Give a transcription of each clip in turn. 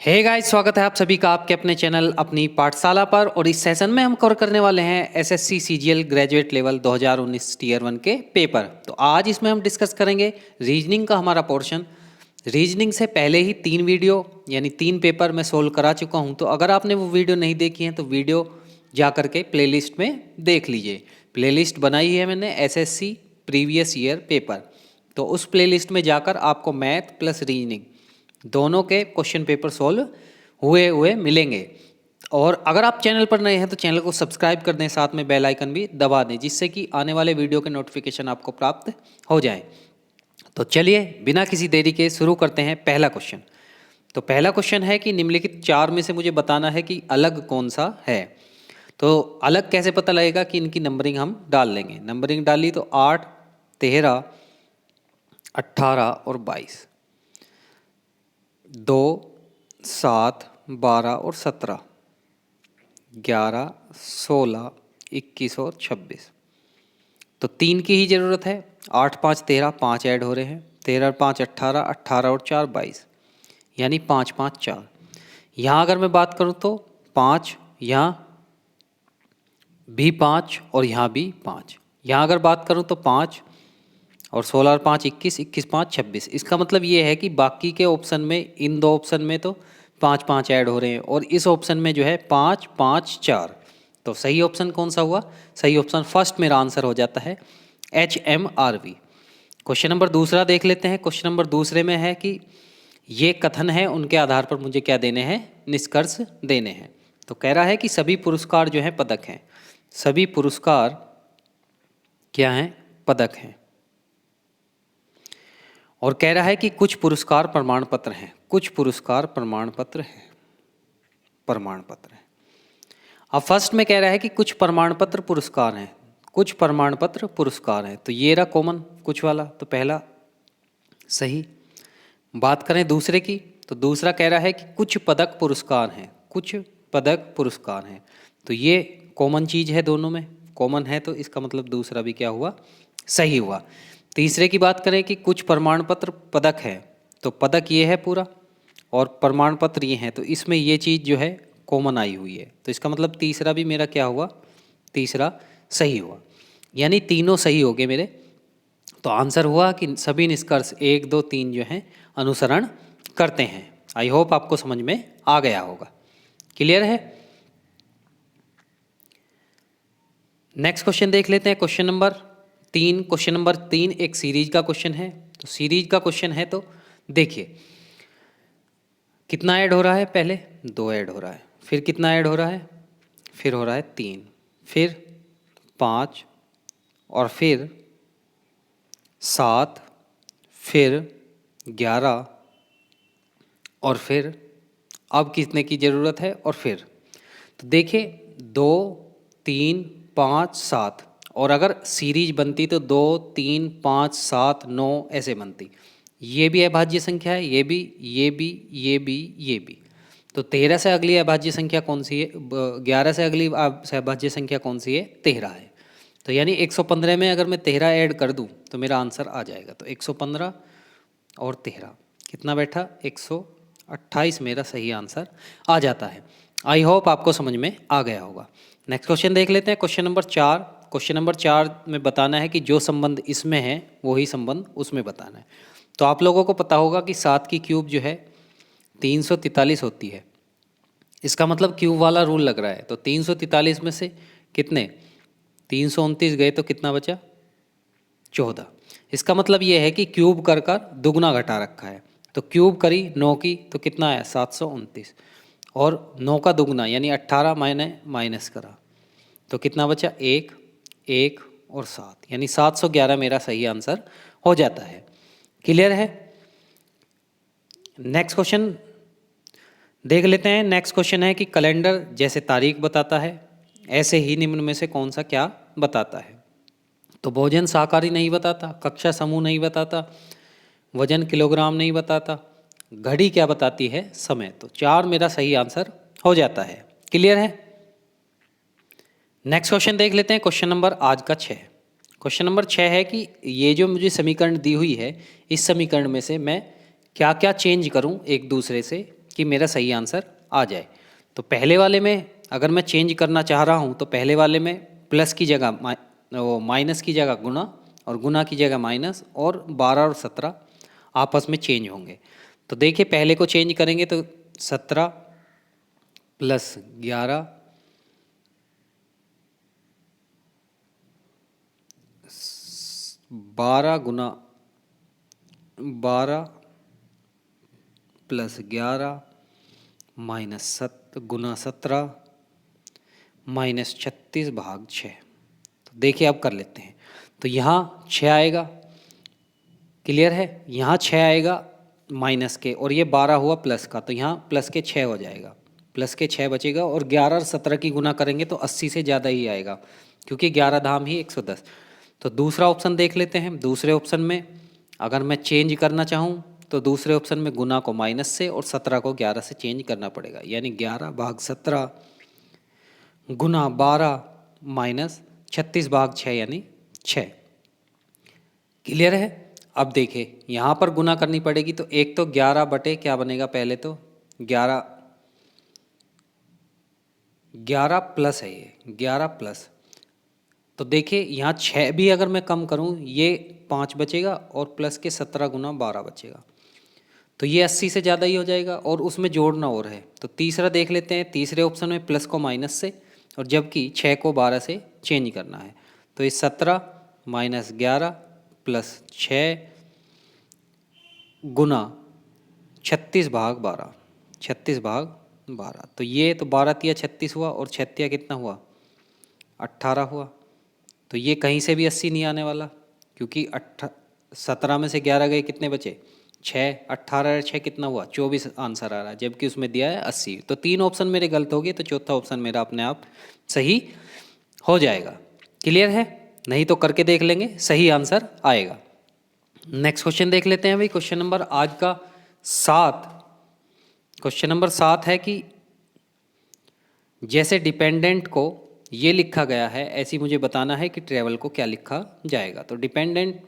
Hey guys, स्वागत है आप सभी का आपके अपने चैनल अपनी पाठशाला पर। और इस सेशन में हम कवर करने वाले हैं SSC CGL graduate level 2019 tier 1 के पेपर। तो आज इसमें हम डिस्कस करेंगे रीजनिंग का हमारा पोर्शन। रीजनिंग से पहले ही 3 वीडियो यानी 3 पेपर मैं सोल्व करा चुका हूं, तो अगर आपने वो वीडियो नहीं देखी है तो वीडियो जा करके प्लेलिस्ट में देख लीजिए। प्लेलिस्ट बनाई है मैंने एसएससी प्रीवियस ईयर पेपर, तो उस प्लेलिस्ट में जाकर आपको मैथ प्लस रीजनिंग दोनों के क्वेश्चन पेपर सॉल्व हुए मिलेंगे। और अगर आप चैनल पर नए हैं तो चैनल को सब्सक्राइब कर दें, साथ में बेल आइकन भी दबा दें, जिससे कि आने वाले वीडियो के नोटिफिकेशन आपको प्राप्त हो जाए। तो चलिए बिना किसी देरी के शुरू करते हैं पहला क्वेश्चन। तो पहला क्वेश्चन है कि निम्नलिखित 4 में से मुझे बताना है कि अलग कौन सा है। तो अलग कैसे पता लगेगा कि इनकी नंबरिंग हम डाल लेंगे। नंबरिंग डाली तो 8, 13, 18 और 22, 2, 7, 12 और 17, 11, 16, 21 और 26। तो 3 की ही ज़रूरत है। 8, 5, 13, 5 ऐड हो रहे हैं। 13 और 5 18, 18 और 4 22, यानी 5, 5, 4। यहाँ अगर मैं बात करूँ तो 5, यहाँ भी 5 और यहाँ भी 5। यहाँ अगर बात करूँ तो 5 और 16 और 5 21, 21 5 26। इसका मतलब ये है कि बाकी के ऑप्शन में, इन 2 ऑप्शन में तो 5 5 ऐड हो रहे हैं, और इस ऑप्शन में जो है 5 5 4। तो सही ऑप्शन कौन सा हुआ? सही ऑप्शन फर्स्ट मेरा आंसर हो जाता है HMRV। क्वेश्चन नंबर दूसरा देख लेते हैं। क्वेश्चन नंबर दूसरे में है कि ये कथन है, उनके आधार पर मुझे क्या देने हैं? निष्कर्ष देने हैं। तो कह रहा है कि सभी पुरस्कार जो हैं पदक हैं। सभी पुरस्कार क्या हैं? पदक हैं। और कह रहा है कि कुछ पुरस्कार प्रमाण पत्र हैं। कुछ पुरस्कार प्रमाण पत्र हैं। प्रमाण पत्र हैं। अब फर्स्ट में कह रहा है कि कुछ प्रमाण पत्र पुरस्कार हैं। कुछ प्रमाण पत्र पुरस्कार हैं, तो ये रहा कॉमन कुछ वाला, तो पहला सही। बात करें दूसरे की, तो दूसरा कह रहा है कि कुछ पदक पुरस्कार हैं। कुछ पदक पुरस्कार हैं, तो ये कॉमन चीज़ है, दोनों में कॉमन है, तो इसका मतलब दूसरा भी क्या हुआ? सही हुआ। तीसरे की बात करें कि कुछ प्रमाण पत्र पदक है, तो पदक ये है पूरा और प्रमाण पत्र ये हैं, तो इसमें ये चीज़ जो है कॉमन आई हुई है, तो इसका मतलब तीसरा भी मेरा क्या हुआ? तीसरा सही हुआ, यानी तीनों सही हो गए मेरे। तो आंसर हुआ कि सभी निष्कर्ष 1 2 3 जो हैं अनुसरण करते हैं। आई होप आपको समझ में आ गया होगा। क्लियर है? नेक्स्ट क्वेश्चन देख लेते हैं। Question number 3। क्वेश्चन नंबर 3 एक सीरीज का क्वेश्चन है। तो सीरीज का क्वेश्चन है, तो देखिए कितना ऐड हो रहा है? पहले 2 ऐड हो रहा है, फिर कितना ऐड हो रहा है? फिर हो रहा है 3, फिर 5 और फिर 7, फिर 11 और फिर अब कितने की ज़रूरत है? और फिर तो देखिए 2 3 5 7, और अगर सीरीज बनती तो 2 3 5 7 9 ऐसे बनती। ये भी अभाज्य संख्या है, ये भी, ये भी, ये भी, ये भी। तो 13 से अगली अभाज्य संख्या कौन सी है? 11 से अगली अभाज्य संख्या कौन सी है? 13 है। तो यानी 115 में अगर मैं 13 ऐड कर दूं तो मेरा आंसर आ जाएगा। तो 115 और 13 कितना बैठा? 128 मेरा सही आंसर आ जाता है। आई होप आपको समझ में आ गया होगा। नेक्स्ट क्वेश्चन देख लेते हैं। Question number 4। क्वेश्चन नंबर 4 में बताना है कि जो संबंध इसमें है वही संबंध उसमें बताना है। तो आप लोगों को पता होगा कि 7 की क्यूब जो है 343 होती है। इसका मतलब क्यूब वाला रूल लग रहा है। तो 343 में से कितने 329 गए तो कितना बचा? 14। इसका मतलब ये है कि क्यूब कर कर दुगना घटा रखा है। तो क्यूब करी 9 की तो कितना आया? 729, और 9 का दुगना यानी 18 मैंने माइनस करा तो कितना बचा? 1 1 और 7, यानी 711 मेरा सही आंसर हो जाता है। क्लियर है? नेक्स्ट क्वेश्चन देख लेते हैं। नेक्स्ट क्वेश्चन है कि कैलेंडर जैसे तारीख बताता है, ऐसे ही निम्न में से कौन सा क्या बताता है? तो भोजन शाकाहारी नहीं बताता, कक्षा समूह नहीं बताता, वजन किलोग्राम नहीं बताता, घड़ी क्या बताती है? समय। तो 4 मेरा सही आंसर हो जाता है। क्लियर है? नेक्स्ट क्वेश्चन देख लेते हैं। क्वेश्चन नंबर आज का 6। क्वेश्चन नंबर 6 है कि ये जो मुझे समीकरण दी हुई है, इस समीकरण में से मैं क्या क्या चेंज करूं एक दूसरे से, कि मेरा सही आंसर आ जाए। तो पहले वाले में अगर मैं चेंज करना चाह रहा हूँ तो पहले वाले में प्लस की जगह वो माइनस की जगह गुना और गुना की जगह माइनस, और 12 और 17 आपस में चेंज होंगे। तो देखिए पहले को चेंज करेंगे तो 17 प्लस 11 12 गुना 12 प्लस 11 माइनस गुना 17 माइनस 36 भाग 6। तो देखिए अब कर लेते हैं। तो यहाँ 6 आएगा, क्लियर है, यहाँ 6 आएगा माइनस के, और ये 12 हुआ प्लस का, तो यहाँ प्लस के 6 हो जाएगा, प्लस के 6 बचेगा। और 11 और 17 की गुना करेंगे तो 80 से ज़्यादा ही आएगा, क्योंकि 11 धाम ही 110। तो दूसरा ऑप्शन देख लेते हैं। दूसरे ऑप्शन में अगर मैं चेंज करना चाहूँ तो दूसरे ऑप्शन में गुना को माइनस से और 17 को 11 से चेंज करना पड़ेगा, यानी 11 भाग 17 गुना 12 माइनस 36 भाग 6 यानी 6। क्लियर है। अब देखिए यहाँ पर गुना करनी पड़ेगी, तो एक तो 11 बटे क्या बनेगा, पहले तो 11 प्लस है, ये 11 प्लस। तो देखिए यहाँ 6 भी अगर मैं कम करूँ ये 5 बचेगा, और प्लस के 17 गुना 12 बचेगा, तो ये 80 से ज़्यादा ही हो जाएगा, और उसमें जोड़ना और है। तो तीसरा देख लेते हैं। तीसरे ऑप्शन में प्लस को माइनस से, और जबकि 6 को 12 से चेंज करना है। तो ये 17 माइनस 11 प्लस 6 गुना 36 भाग 12, 36 भाग 12। तो ये तो 12 तिया 36 हुआ, और 6 तिया कितना हुआ, 18 हुआ। तो ये कहीं से भी 80 नहीं आने वाला, क्योंकि 17 में से 11 गए, कितने बचे, 6, 18 और 6 कितना हुआ, 24 आंसर आ रहा है, जबकि उसमें दिया है 80। तो 3 ऑप्शन मेरे गलत हो गए, तो चौथा ऑप्शन मेरा अपने आप सही हो जाएगा। क्लियर है, नहीं तो करके देख लेंगे, सही आंसर आएगा। नेक्स्ट क्वेश्चन देख लेते हैं भाई। क्वेश्चन नंबर आज का 7, क्वेश्चन नंबर 7 है कि जैसे डिपेंडेंट को ये लिखा गया है, ऐसी मुझे बताना है कि ट्रेवल को क्या लिखा जाएगा। तो डिपेंडेंट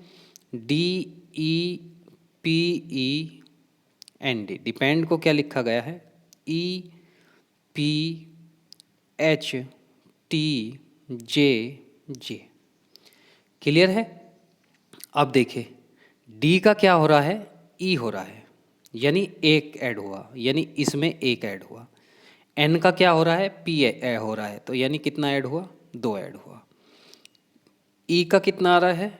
DEPEND, डिपेंड को क्या लिखा गया है, EPHTJJ। क्लियर है। अब देखिए डी का क्या हो रहा है, ई हो रहा है, यानी एक ऐड हुआ, यानी इसमें एक ऐड हुआ। एन का क्या हो रहा है, पी हो रहा है, तो यानी कितना ऐड हुआ, 2 ऐड हुआ। ई का कितना आ रहा है,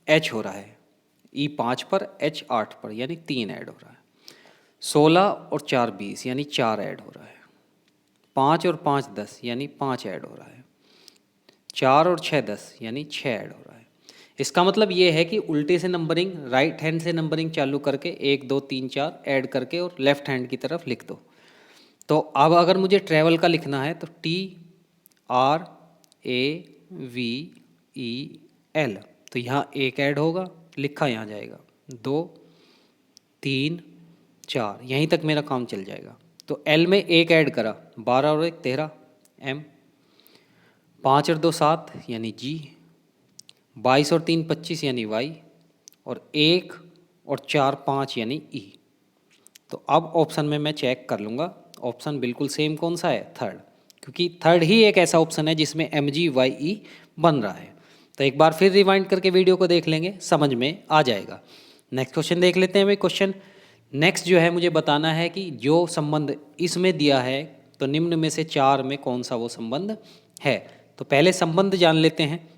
एच हो रहा है, ई 5 पर एच 8 पर, यानी 3 ऐड हो रहा है। 16 और 4 20 यानी 4 ऐड हो रहा है। 5 और 5 10 यानी 5 ऐड हो रहा है। 4 और 6 10 यानी 6 ऐड हो रहा है। इसका मतलब ये है कि उल्टे से नंबरिंग, राइट हैंड से नंबरिंग चालू करके 1 2 3 4 ऐड करके और लेफ्ट हैंड की तरफ लिख दो। तो अब अगर मुझे ट्रैवल का लिखना है तो TRAVEL, तो यहाँ एक ऐड होगा, लिखा यहाँ जाएगा, 2 3 4, यहीं तक मेरा काम चल जाएगा। तो एल में एक ऐड करा, 12 और 1 13 M, 5 और 2 7 यानी G, 22 और 3 25 यानी Y, और 1 और 4 5 यानी E। तो अब ऑप्शन में मैं चेक कर लूँगा, ऑप्शन बिल्कुल सेम कौन सा है, थर्ड, क्योंकि थर्ड ही एक ऐसा ऑप्शन है जिसमें MGYE बन रहा है। तो एक बार फिर रिवाइंड करके वीडियो को देख लेंगे, समझ में आ जाएगा। नेक्स्ट क्वेश्चन देख लेते हैं भाई। क्वेश्चन नेक्स्ट जो है मुझे बताना है कि जो संबंध इसमें दिया है तो निम्न में से 4 में कौन सा वो संबंध है। तो पहले संबंध जान लेते हैं।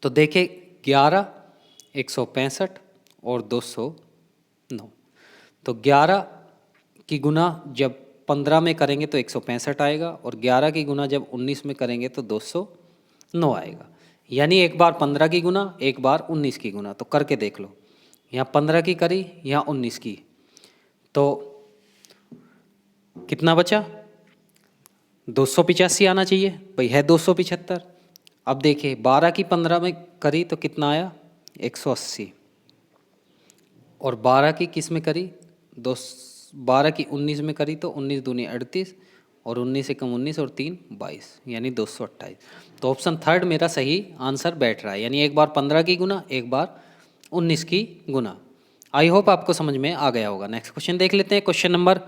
तो देखिए 11 165 और 209, तो 11 की गुना जब 15 में करेंगे तो 165 आएगा, और 11 की गुना जब 19 में करेंगे तो 209 आएगा। यानी एक बार 15 की गुना, एक बार 19 की गुना। तो करके देख लो, यहाँ 15 की करी, यहाँ 19 की, तो कितना बचा, 285 आना चाहिए भाई, है 275। अब देखिए 12 की 15 में करी तो कितना आया, 180, और 12 की किस में करी, 12 की 19 में करी तो 19 दूनी 38, और 19 से कम 19 और 3 22 यानी 228। तो ऑप्शन थर्ड मेरा सही आंसर बैठ रहा है, यानी एक बार 15 की गुना, एक बार 19 की गुना। आई होप आपको समझ में आ गया होगा। नेक्स्ट क्वेश्चन देख लेते हैं। क्वेश्चन नंबर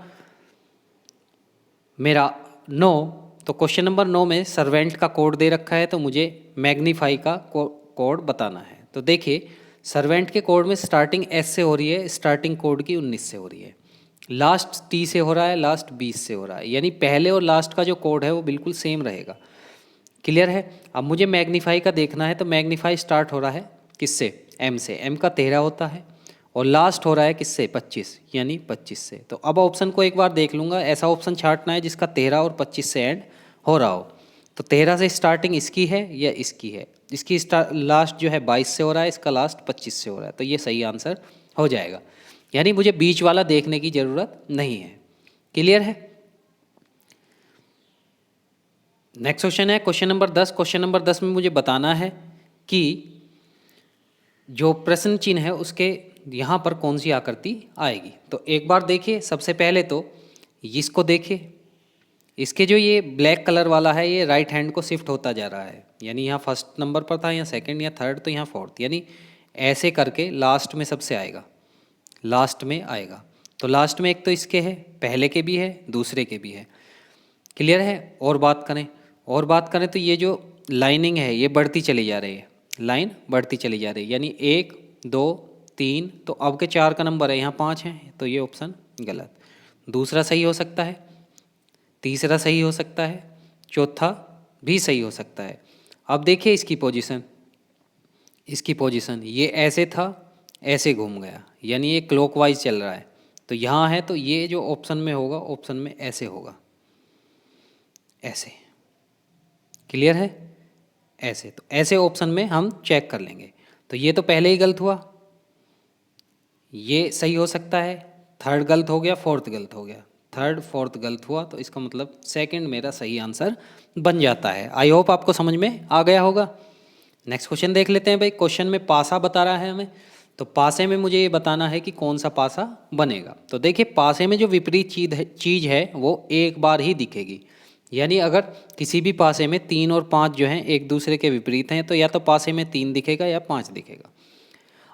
मेरा 9, तो क्वेश्चन नंबर 9 में सर्वेंट का कोड दे रखा है, तो मुझे मैग्नीफाई का कोड बताना है। तो देखिए सर्वेंट के कोड में स्टार्टिंग एस से हो रही है, स्टार्टिंग कोड की 19 से हो रही है, लास्ट टी से हो रहा है, लास्ट 20 से हो रहा है, यानी पहले और लास्ट का जो कोड है वो बिल्कुल सेम रहेगा। क्लियर है। अब मुझे मैग्नीफाई का देखना है, तो मैग्नीफाई स्टार्ट हो रहा है किससे, एम से, एम का 13 होता है, और लास्ट हो रहा है किससे, 25, यानी 25 से। तो अब ऑप्शन को एक बार देख लूँगा, ऐसा ऑप्शन छांटना है जिसका 13 और 25 से एंड हो रहा हो। तो 13 से स्टार्टिंग इसकी है या इसकी है, इसकी लास्ट जो है 22 से हो रहा है, इसका लास्ट 25 से हो रहा है, तो ये सही आंसर हो जाएगा। यानी मुझे बीच वाला देखने की ज़रूरत नहीं है। क्लियर है। नेक्स्ट क्वेश्चन है क्वेश्चन नंबर 10। क्वेश्चन नंबर 10 में मुझे बताना है कि जो प्रश्न चिन्ह है उसके यहाँ पर कौन सी आकृति आएगी। तो एक बार देखिए, सबसे पहले तो इसको देखिए, इसके जो ये ब्लैक कलर वाला है ये राइट हैंड को शिफ्ट होता जा रहा है, यानी यहाँ फर्स्ट नंबर पर था, यहाँ सेकंड या थर्ड, तो यहाँ फोर्थ, यानी ऐसे करके लास्ट में सबसे आएगा, लास्ट में आएगा। तो लास्ट में एक तो इसके है, पहले के भी है, दूसरे के भी है। क्लियर है। और बात करें तो ये जो लाइनिंग है ये बढ़ती चली जा रही है, लाइन बढ़ती चली जा रही है, यानी 1 2 3, तो अब के 4 का नंबर है, यहाँ 5 है, तो ये ऑप्शन गलत। दूसरा सही हो सकता है, तीसरा सही हो सकता है, चौथा भी सही हो सकता है। अब देखिए इसकी पोजीशन ये ऐसे था, ऐसे घूम गया, यानी ये क्लॉकवाइज चल रहा है। तो यहाँ है, तो ये जो ऑप्शन में होगा, ऑप्शन में ऐसे होगा, ऐसे। क्लियर है। ऐसे, तो ऐसे ऑप्शन में हम चेक कर लेंगे। तो ये तो पहले ही गलत हुआ, ये सही हो सकता है, थर्ड गलत हो गया, फोर्थ गलत हो गया, थर्ड फोर्थ गलत हुआ, तो इसका मतलब सेकंड मेरा सही आंसर बन जाता है। आई होप आपको समझ में आ गया होगा। नेक्स्ट क्वेश्चन देख लेते हैं भाई। क्वेश्चन में पासा बता रहा है हमें, तो पासे में मुझे ये बताना है कि कौन सा पासा बनेगा। तो देखिए पासे में जो विपरीत चीज़ है वो एक बार ही दिखेगी, यानी अगर किसी भी पासे में 3 और 5 जो हैं एक दूसरे के विपरीत हैं, तो या तो पासे में 3 दिखेगा या 5 दिखेगा।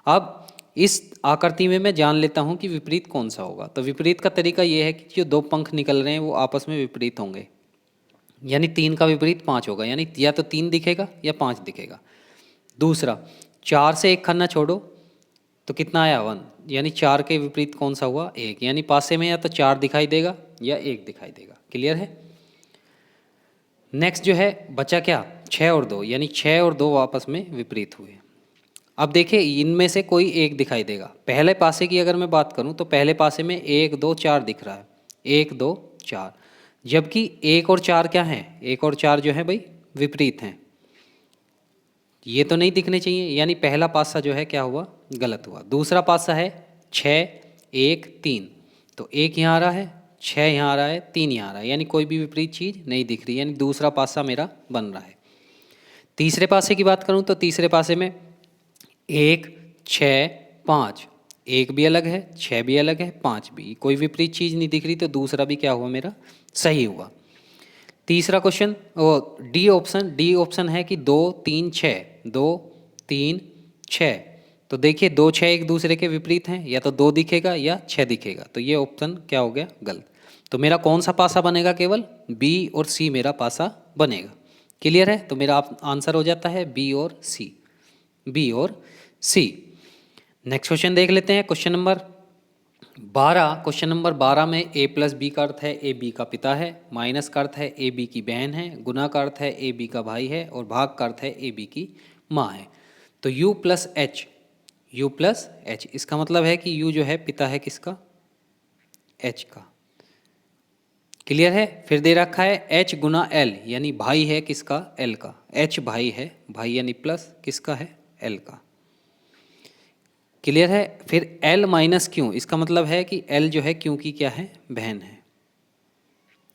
अब इस आकृति में मैं जान लेता हूँ कि विपरीत कौन सा होगा। तो विपरीत का तरीका ये है कि जो 2 पंख निकल रहे हैं वो आपस में विपरीत होंगे, यानी 3 का विपरीत 5 होगा, यानी या तो 3 दिखेगा या 5 दिखेगा। दूसरा, 4 से एक खन्ना छोड़ो तो कितना आया, 1, यानी 4 के विपरीत कौन सा हुआ, 1, यानी पासे में या तो 4 दिखाई देगा या 1 दिखाई देगा। क्लियर है। नेक्स्ट जो है बचा क्या, 6 और 2, यानी 6 और 2 आपस में विपरीत हुए। अब देखिए इनमें से कोई एक दिखाई देगा। पहले पासे की अगर मैं बात करूं तो पहले पासे में 1 2 4 दिख रहा है, 1 2 4, जबकि 1 और 4 क्या हैं, 1 और 4 जो है भाई विपरीत हैं, ये तो नहीं दिखने चाहिए, यानी पहला पासा जो है क्या हुआ, गलत हुआ। दूसरा पासा है 6 1 3, तो 1 यहाँ आ रहा है, 6 यहाँ आ रहा है, 3 यहाँ आ रहा है, यानी कोई भी विपरीत चीज़ नहीं दिख रही, यानी दूसरा पासा मेरा बन रहा है। तीसरे पासे की बात करूँ तो तीसरे पासे में 1 6 5, 1 भी अलग है, 6 भी अलग है, 5 भी, कोई विपरीत चीज़ नहीं दिख रही, तो दूसरा भी क्या हुआ, मेरा सही हुआ। तीसरा क्वेश्चन, वो डी ऑप्शन है कि 2 3 6, 2 3 6, तो देखिए 2 6 एक दूसरे के विपरीत हैं, या तो 2 दिखेगा या 6 दिखेगा, तो ये ऑप्शन क्या हो गया, गलत। तो मेरा कौन सा पासा बनेगा, केवल बी और सी मेरा पासा बनेगा। क्लियर है। तो मेरा आंसर हो जाता है बी और सी, बी और सी। नेक्स्ट क्वेश्चन देख लेते हैं, क्वेश्चन नंबर 12। क्वेश्चन नंबर 12 में ए प्लस बी का अर्थ है ए बी का पिता है, माइनस का अर्थ है ए बी की बहन है, गुना का अर्थ है ए बी का भाई है, और भाग का अर्थ है ए बी की माँ है। तो u प्लस एच, इसका मतलब है कि u जो है पिता है किसका, h का। क्लियर है। फिर दे रखा है h गुना l, यानी भाई है किसका, l का, h भाई है, भाई यानी प्लस किसका है, l का। क्लियर है। फिर L माइनस क्यू, इसका मतलब है कि L जो है क्यू की क्या है, बहन है,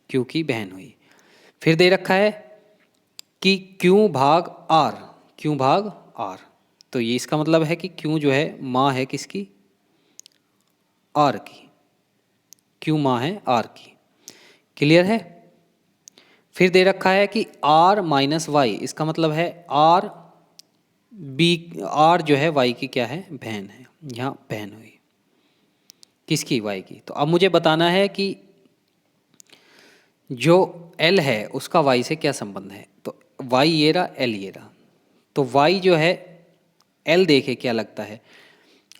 क्यू की बहन हुई। फिर दे रखा है कि Q भाग R, तो ये इसका मतलब है कि Q जो है माँ है किसकी, R की, Q माँ है R की। क्लियर है। फिर दे रखा है कि R माइनस वाई, इसका मतलब है R जो है वाई की क्या है, बहन है, यहाँ बहन हुई किसकी, वाई की। तो अब मुझे बताना है कि जो एल है उसका वाई से क्या संबंध है, तो वाई ये रहा, एल ये रहा। तो वाई जो है एल देखे क्या लगता है,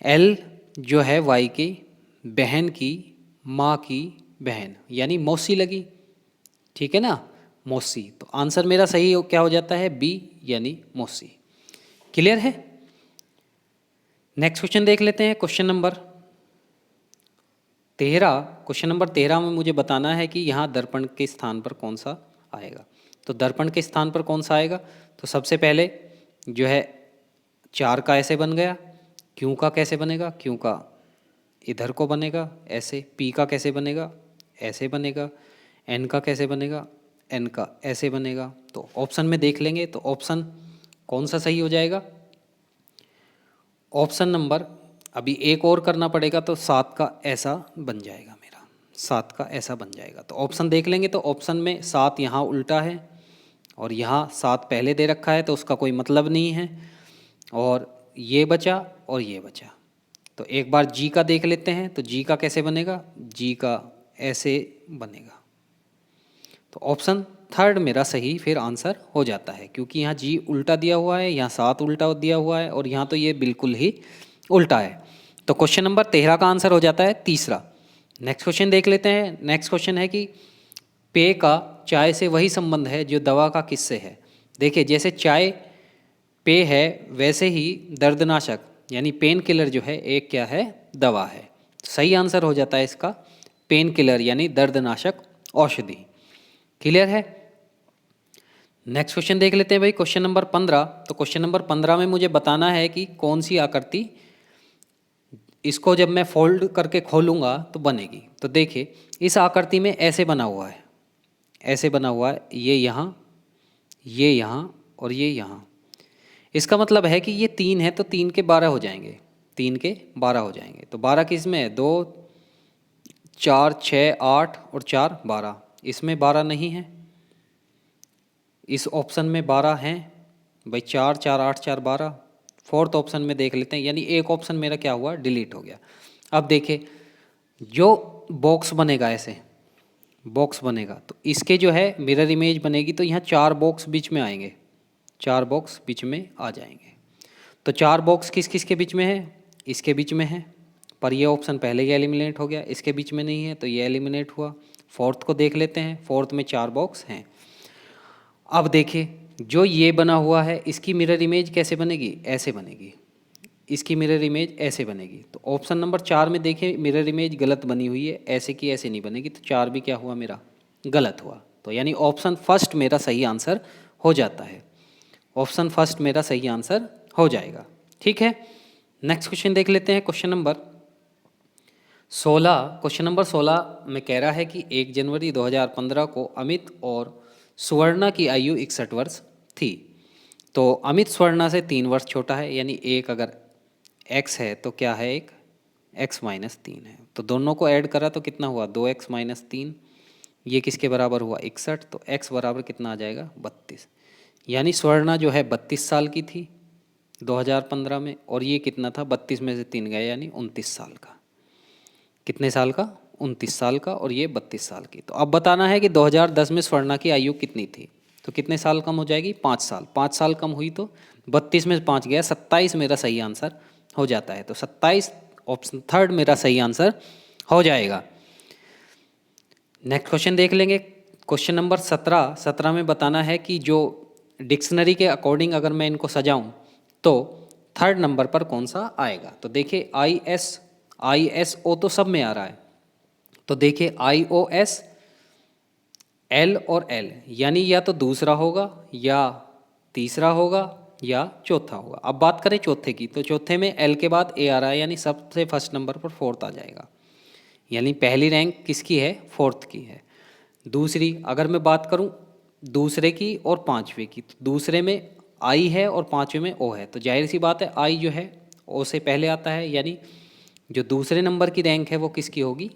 एल जो है वाई की बहन की माँ की बहन यानी मौसी लगी, ठीक है ना, मौसी। तो आंसर मेरा सही क्या हो जाता है, बी यानी मौसी। क्लियर है। नेक्स्ट क्वेश्चन देख लेते हैं, क्वेश्चन नंबर 13। क्वेश्चन नंबर 13 में मुझे बताना है कि यहाँ दर्पण के स्थान पर कौन सा आएगा। तो दर्पण के स्थान पर कौन सा आएगा, तो सबसे पहले जो है 4 का ऐसे बन गया, क्यों का कैसे बनेगा, क्यों का इधर को बनेगा ऐसे, पी का कैसे बनेगा ऐसे बनेगा, एन का कैसे बनेगा एन का ऐसे बनेगा। तो ऑप्शन में देख लेंगे तो ऑप्शन कौन सा सही हो जाएगा, ऑप्शन नंबर, अभी एक और करना पड़ेगा तो 7 का ऐसा बन जाएगा मेरा, 7 का ऐसा बन जाएगा। तो ऑप्शन देख लेंगे तो ऑप्शन में 7 यहाँ उल्टा है और यहाँ 7 पहले दे रखा है तो उसका कोई मतलब नहीं है, और ये बचा और ये बचा। तो एक बार जी का देख लेते हैं, तो जी का कैसे बनेगा, जी का ऐसे बनेगा। तो ऑप्शन थर्ड मेरा सही फिर आंसर हो जाता है, क्योंकि यहाँ जी उल्टा दिया हुआ है, यहाँ 7 उल्टा दिया हुआ है और यहाँ तो ये बिल्कुल ही उल्टा है। तो क्वेश्चन नंबर 13 का आंसर हो जाता है तीसरा। नेक्स्ट क्वेश्चन देख लेते हैं। नेक्स्ट क्वेश्चन है कि पेय का चाय से वही संबंध है जो दवा का किससे है। देखिए जैसे चाय पेय है वैसे ही दर्दनाशक यानी पेन किलर जो है एक क्या है, दवा है। सही आंसर हो जाता है इसका पेन किलर यानी दर्दनाशक औषधि। क्लियर है। नेक्स्ट क्वेश्चन देख लेते हैं भाई, क्वेश्चन नंबर 15। तो क्वेश्चन नंबर 15 में मुझे बताना है कि कौन सी आकृति इसको जब मैं फोल्ड करके खोलूँगा तो बनेगी। तो देखिए इस आकृति में ऐसे बना हुआ है, ऐसे बना हुआ है, ये यहाँ और ये यहाँ। इसका मतलब है कि ये 3 है तो 3 के 12 हो जाएंगे, 3 के 12 हो जाएंगे। तो 12 किस में है, 2 4 6 8 और 4 12। इसमें 12 नहीं है, इस ऑप्शन में 12 हैं भाई, 4 4 8 4 12। फोर्थ ऑप्शन में देख लेते हैं, यानी एक ऑप्शन मेरा क्या हुआ, डिलीट हो गया। अब देखिए जो बॉक्स बनेगा, ऐसे बॉक्स बनेगा तो इसके जो है मिरर इमेज बनेगी, तो यहाँ 4 बॉक्स बीच में आएंगे, 4 बॉक्स बीच में आ जाएंगे। तो 4 बॉक्स किस किस के बीच में है, इसके बीच में है, पर ये ऑप्शन पहले ही एलिमिनेट हो गया, इसके बीच में नहीं है तो ये एलिमिनेट हुआ। फोर्थ को देख लेते हैं, फोर्थ में 4 बॉक्स हैं। अब देखिए जो ये बना हुआ है इसकी मिरर इमेज कैसे बनेगी, ऐसे बनेगी, इसकी मिरर इमेज ऐसे बनेगी। तो ऑप्शन नंबर 4 में देखिए मिरर इमेज गलत बनी हुई है, ऐसे की ऐसे नहीं बनेगी, तो 4 भी क्या हुआ मेरा, गलत हुआ। तो यानी ऑप्शन फर्स्ट मेरा सही आंसर हो जाता है, ऑप्शन फर्स्ट मेरा सही आंसर हो जाएगा। ठीक है। नेक्स्ट क्वेश्चन देख लेते हैं, क्वेश्चन नंबर 16। क्वेश्चन नंबर 16 में कह रहा है कि 1 जनवरी 2015 को अमित और सुवर्णा की आयु 61 वर्ष थी। तो अमित स्वर्णा से 3 वर्ष छोटा है, यानी एक अगर x है तो क्या है, एक x माइनस 3 है। तो दोनों को ऐड करा तो कितना हुआ, 2x माइनस 3, ये किसके बराबर हुआ 61। तो x बराबर कितना आ जाएगा 32, यानी स्वर्णा जो है 32 साल की थी 2015 में, और ये कितना था 32 में से 3 गया यानी 29 साल का। कितने साल का, 29 साल का, और ये 32 साल की। तो अब बताना है कि 2010 में स्वर्णा की आयु कितनी थी। तो कितने साल कम हो जाएगी, 5 साल। 5 साल कम हुई तो 32 में 5 गया, 27 मेरा सही आंसर हो जाता है। तो 27 ऑप्शन थर्ड मेरा सही आंसर हो जाएगा। नेक्स्ट क्वेश्चन देख लेंगे, क्वेश्चन नंबर 17। 17 में बताना है कि जो डिक्शनरी के अकॉर्डिंग अगर मैं इनको सजाऊं तो थर्ड नंबर पर कौन सा आएगा। तो देखिए ISO तो सब में आ रहा है, तो देखिए IOS L और L, यानी या तो दूसरा होगा या तीसरा होगा या चौथा होगा। अब बात करें चौथे की, तो चौथे में L के बाद A आ रहा है, यानी सबसे फर्स्ट नंबर पर फोर्थ आ जाएगा, यानी पहली रैंक किसकी है, फोर्थ की है। दूसरी अगर मैं बात करूं दूसरे की और पांचवे की, तो दूसरे में I है और पांचवे में O है, तो जाहिर सी बात है I जो है O से पहले आता है, यानी जो दूसरे नंबर की रैंक है वो किसकी होगी,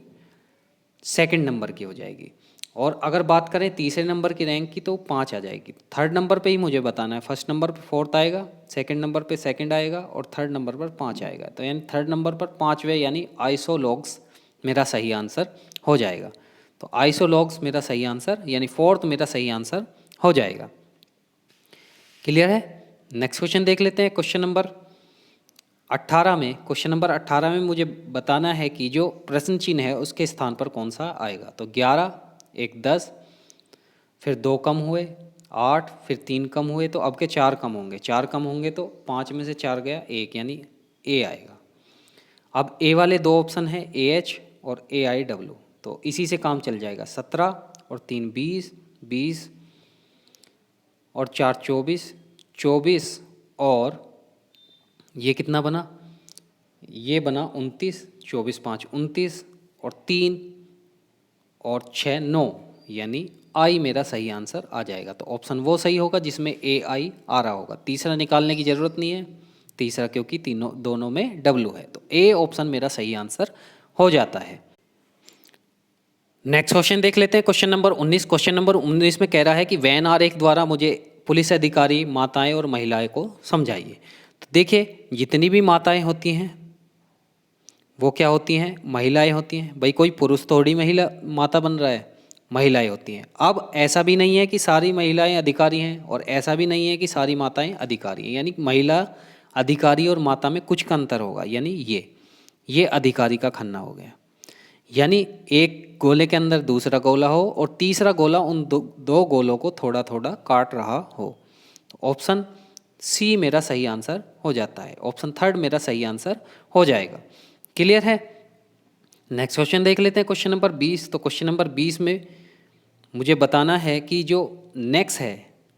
सेकंड नंबर की हो जाएगी। और अगर बात करें तीसरे नंबर की रैंक की तो 5 आ जाएगी। थर्ड नंबर पे ही मुझे बताना है, फर्स्ट नंबर पे फोर्थ आएगा, सेकंड नंबर पे सेकंड आएगा और थर्ड नंबर पर 5 आएगा। तो यानी थर्ड नंबर पर 5वें यानी आइसोलॉग्स मेरा सही आंसर हो जाएगा। तो तो आइसोलॉग्स मेरा सही आंसर यानी फोर्थ मेरा सही आंसर हो जाएगा। क्लियर है? नेक्स्ट क्वेश्चन देख लेते हैं। क्वेश्चन नंबर 18 में मुझे बताना है कि जो प्रश्न चिन्ह है उसके स्थान पर कौन सा आएगा। तो 11, एक 10, फिर 2 कम हुए 8, फिर 3 कम हुए तो अब के 4 कम होंगे। 4 कम होंगे तो 5 में से 4 गया 1, यानी ए आएगा। अब ए वाले 2 ऑप्शन हैं AH और AIW, तो इसी से काम चल जाएगा। 17 और 3 20, 20 और 4 24, 24 और ये कितना बना, ये बना 29, 24 5 29 और 3 और 6 9, यानी आई मेरा सही आंसर आ जाएगा। तो ऑप्शन वो सही होगा जिसमें AI आ रहा होगा। तीसरा निकालने की ज़रूरत नहीं है, तीसरा क्योंकि तीनों दोनों में W है, तो A ऑप्शन मेरा सही आंसर हो जाता है। नेक्स्ट क्वेश्चन देख लेते हैं। Question number 19। क्वेश्चन नंबर 19 में कह रहा है कि वैन आरेख द्वारा मुझे पुलिस अधिकारी, माताएं और महिलाएं को समझाइए। तो देखिए, जितनी भी माताएं होती हैं वो क्या होती हैं, महिलाएं होती हैं। भाई कोई पुरुष थोड़ी महिला माता बन रहा है, महिलाएं होती हैं। अब ऐसा भी नहीं है कि सारी महिलाएं अधिकारी हैं और ऐसा भी नहीं है कि सारी माताएं अधिकारी हैं, यानी महिला अधिकारी और माता में कुछ का अंतर होगा, यानी ये अधिकारी का खन्ना हो गया। यानी एक गोले के अंदर दूसरा गोला हो और तीसरा गोला उन दो गोलों को थोड़ा थोड़ा काट रहा हो। तो ऑप्शन सी मेरा सही आंसर हो जाता है, ऑप्शन थर्ड मेरा सही आंसर हो जाएगा। क्लियर है? नेक्स्ट क्वेश्चन देख लेते हैं। Question number 20। तो क्वेश्चन नंबर 20 में मुझे बताना है कि जो नेक्स्ट है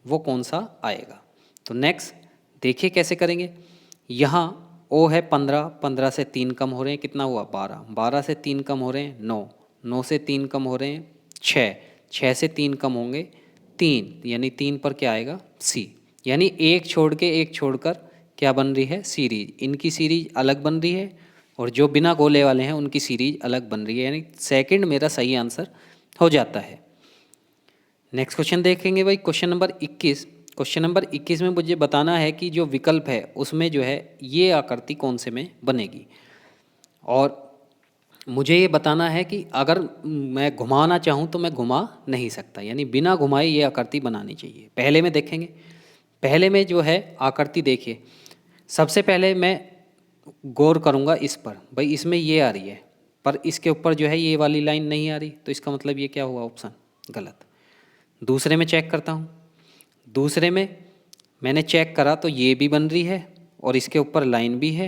वो कौन सा आएगा। तो नेक्स्ट देखिए कैसे करेंगे। यहाँ ओ है 15, 15 से 3 कम हो रहे हैं, कितना हुआ 12, 12 से 3 कम हो रहे हैं 9, 9 से 3 कम हो रहे हैं 6, 6 से 3 कम होंगे 3, यानी 3 पर क्या आएगा सी, यानी एक छोड़ के एक छोड़कर क्या बन रही है सीरीज। इनकी सीरीज अलग बन रही है और जो बिना गोले वाले हैं उनकी सीरीज अलग बन रही है, यानी सेकंड मेरा सही आंसर हो जाता है। नेक्स्ट क्वेश्चन देखेंगे भाई, क्वेश्चन नंबर 21। क्वेश्चन नंबर 21 में मुझे बताना है कि जो विकल्प है उसमें जो है ये आकृति कौन से में बनेगी, और मुझे ये बताना है कि अगर मैं घुमाना चाहूँ तो मैं घुमा नहीं सकता, यानी बिना घुमाए ये आकृति बनानी चाहिए। पहले में देखेंगे, पहले में जो है आकृति देखिए, सबसे पहले मैं गौर करूँगा इस पर, भाई इसमें ये आ रही है पर इसके ऊपर जो है ये वाली लाइन नहीं आ रही, तो इसका मतलब ये क्या हुआ, ऑप्शन गलत। दूसरे में चेक करता हूँ, दूसरे में मैंने चेक करा तो ये भी बन रही है और इसके ऊपर लाइन भी है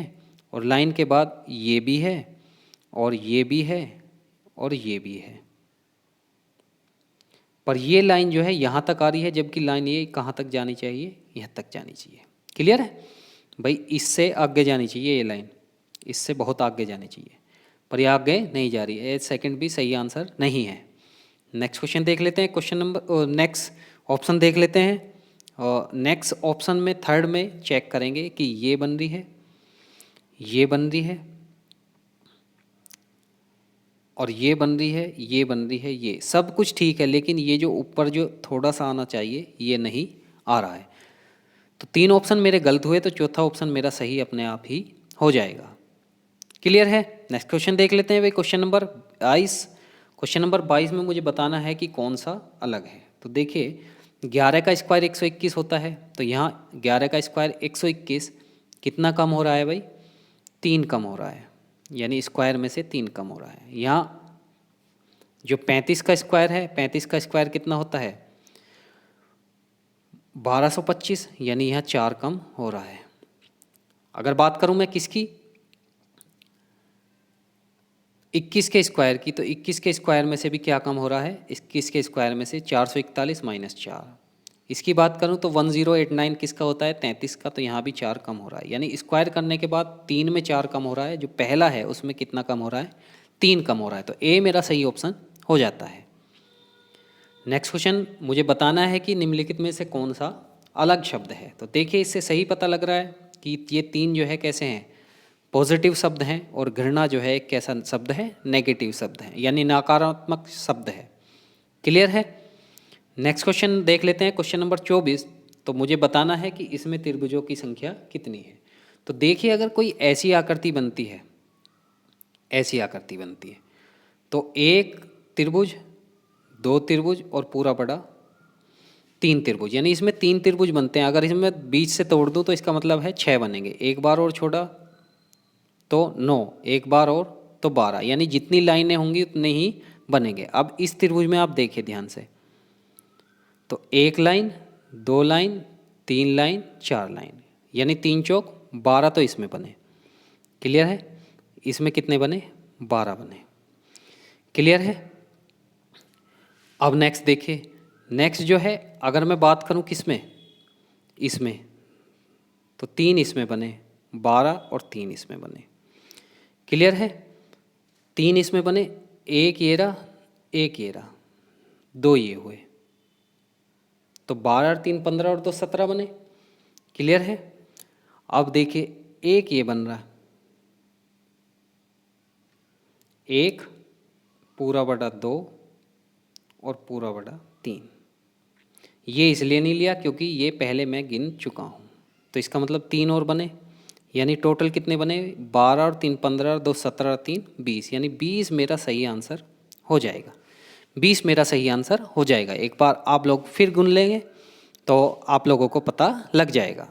और लाइन के बाद ये भी है और ये भी है और ये भी है, पर ये लाइन जो है यहाँ तक आ रही है, जबकि लाइन ये कहाँ तक जानी चाहिए, यहाँ तक जानी चाहिए। क्लियर है भाई, इससे आगे जानी चाहिए ये लाइन, इससे बहुत आगे जानी चाहिए, पर ये आगे नहीं जा रही है। सेकंड भी सही आंसर नहीं है। नेक्स्ट क्वेश्चन देख लेते हैं। क्वेश्चन नंबर नेक्स्ट ऑप्शन देख लेते हैं, और नेक्स्ट ऑप्शन में थर्ड में चेक करेंगे कि ये बन रही है, ये बन रही है और ये बन रही है, ये बन रही है, ये सब कुछ ठीक है, लेकिन ये जो ऊपर जो थोड़ा सा आना चाहिए ये नहीं आ रहा है। तो 3 ऑप्शन मेरे गलत हुए, तो चौथा ऑप्शन मेरा सही अपने आप ही हो जाएगा। क्लियर है? नेक्स्ट क्वेश्चन देख लेते हैं भाई, क्वेश्चन नंबर 22। क्वेश्चन नंबर 22 में मुझे बताना है कि कौन सा अलग है। तो देखिए, 11 का स्क्वायर 121 होता है, तो यहाँ 11 का स्क्वायर 121 कितना कम हो रहा है भाई, 3 कम हो रहा है, यानी स्क्वायर में से 3 कम हो रहा है। यहाँ जो 35 का स्क्वायर है, 35 का स्क्वायर कितना होता है 1225, यानी यहाँ 4 कम हो रहा है। अगर बात करूँ मैं किसकी, 21 के स्क्वायर की, तो 21 के स्क्वायर में से भी क्या कम हो रहा है, 21 के स्क्वायर में से 441 माइनस 4। इसकी बात करूं तो 1089 किसका होता है, 33 का, तो यहाँ भी 4 कम हो रहा है, यानी स्क्वायर करने के बाद 3 में 4 कम हो रहा है। जो पहला है उसमें कितना कम हो रहा है, 3 कम हो रहा है, तो ए मेरा सही ऑप्शन हो जाता है। नेक्स्ट क्वेश्चन मुझे बताना है कि निम्नलिखित में से कौन सा अलग शब्द है। तो देखिए, इससे सही पता लग रहा है कि ये 3 जो है कैसे हैं, पॉजिटिव शब्द हैं, और घृणा जो है एक कैसा शब्द है, नेगेटिव शब्द है, यानी नकारात्मक शब्द है। क्लियर है? नेक्स्ट क्वेश्चन देख लेते हैं, क्वेश्चन नंबर 24। तो मुझे बताना है कि इसमें त्रिभुजों की संख्या कितनी है। तो देखिए, अगर कोई ऐसी आकृति बनती है, ऐसी आकृति बनती है, तो एक त्रिभुज 2 त्रिभुज और पूरा बड़ा 3 त्रिभुज, यानी इसमें 3 त्रिभुज बनते हैं। अगर इसमें बीच से तोड़ दूँ तो इसका मतलब है 6 बनेंगे। एक बार और छोड़ा तो 9, एक बार और तो 12, यानी जितनी लाइनें होंगी उतने ही बनेंगे। अब इस त्रिभुज में आप देखिए ध्यान से, तो 1 लाइन, 2 लाइन, 3 लाइन, 4 लाइन, यानी 3 चौक 12 तो इसमें बने। क्लियर है? इसमें कितने बने? 12 बने। क्लियर है? अब नेक्स्ट देखिए, नेक्स्ट जो है अगर मैं बात करूं किसमें, इसमें, तो 3 इसमें बने, 12 और 3 इसमें बने। क्लियर है? 3 इसमें बने, एक ये रहा, एक ये रहा, 2 ये हुए, तो 12 और 3 15 और 2 17 बने। क्लियर है? अब देखिए एक ये बन रहा, एक पूरा बटा 2 और पूरा बटा 3। ये इसलिए नहीं लिया क्योंकि ये पहले मैं गिन चुका हूँ, तो इसका मतलब 3 और बने, यानी टोटल कितने बने? 12 और 3 15 और 2 17 और 3 20, यानी 20 मेरा सही आंसर हो जाएगा। 20 मेरा सही आंसर हो जाएगा। एक बार आप लोग फिर गिन लेंगे तो आप लोगों को पता लग जाएगा।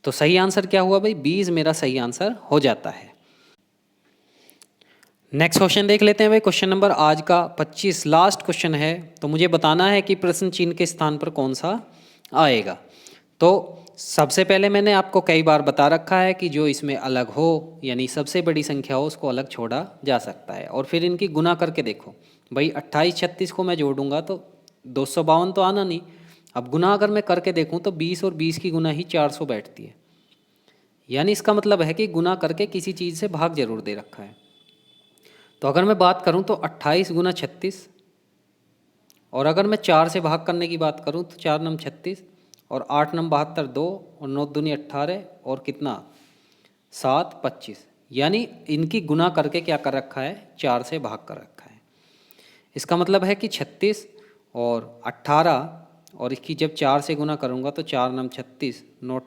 तो सही आंसर क्या हुआ भाई? 20 मेरा सही आंसर हो जाता है। नेक्स्ट क्वेश्चन देख लेते हैं भाई। क्वेश्चन नंबर आज का 25 लास्ट क्वेश्चन है। तो मुझे बताना है कि प्रश्न चिन्ह के स्थान पर कौन सा आएगा। तो सबसे पहले मैंने आपको कई बार बता रखा है कि जो इसमें अलग हो, यानी सबसे बड़ी संख्या हो, उसको अलग छोड़ा जा सकता है। और फिर इनकी गुना करके देखो भाई, 28 36 को मैं जोड़ूंगा तो 252 तो आना नहीं। अब गुना अगर मैं करके देखूं तो 20 और 20 की गुना ही 400 बैठती है, यानी इसका मतलब है कि गुना करके किसी चीज़ से भाग जरूर दे रखा है। तो अगर मैं बात करूं तो 28 गुना 36, और अगर मैं 4 से भाग करने की बात करूं तो 4 नम 36 और 8 नम 72, 2 और 9 दूनी 18 और कितना 7 25, यानी इनकी गुना करके क्या कर रखा है? 4 से भाग कर रखा है। इसका मतलब है कि 36 और 18, और इसकी जब 4 से गुना करूँगा तो 4 नम 36, 9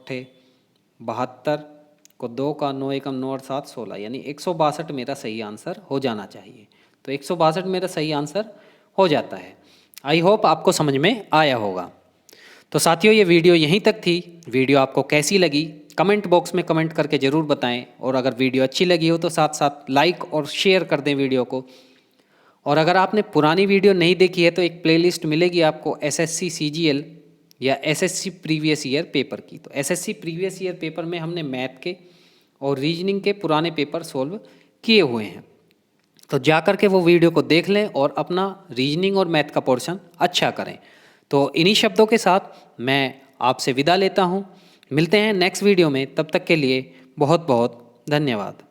72 को 2 का 9 एकम 9 और 7 16, यानी 162 मेरा सही आंसर हो जाना चाहिए। तो 162 मेरा सही आंसर हो जाता है। आई होप आपको समझ में आया होगा। तो साथियों, ये वीडियो यहीं तक थी। वीडियो आपको कैसी लगी कमेंट बॉक्स में कमेंट करके ज़रूर बताएं, और अगर वीडियो अच्छी लगी हो तो साथ साथ लाइक और शेयर कर दें वीडियो को। और अगर आपने पुरानी वीडियो नहीं देखी है तो एक प्लेलिस्ट मिलेगी आपको एसएससी सीजीएल या एसएससी प्रीवियस ईयर पेपर की। तो एसएससी प्रीवियस ईयर पेपर में हमने मैथ के और रीजनिंग के पुराने पेपर सोल्व किए हुए हैं। तो जा कर के वो वीडियो को देख लें और अपना रीजनिंग और मैथ का पोर्शन अच्छा करें। तो इन्हीं शब्दों के साथ मैं आपसे विदा लेता हूँ। मिलते हैं नेक्स्ट वीडियो में, तब तक के लिए बहुत बहुत धन्यवाद।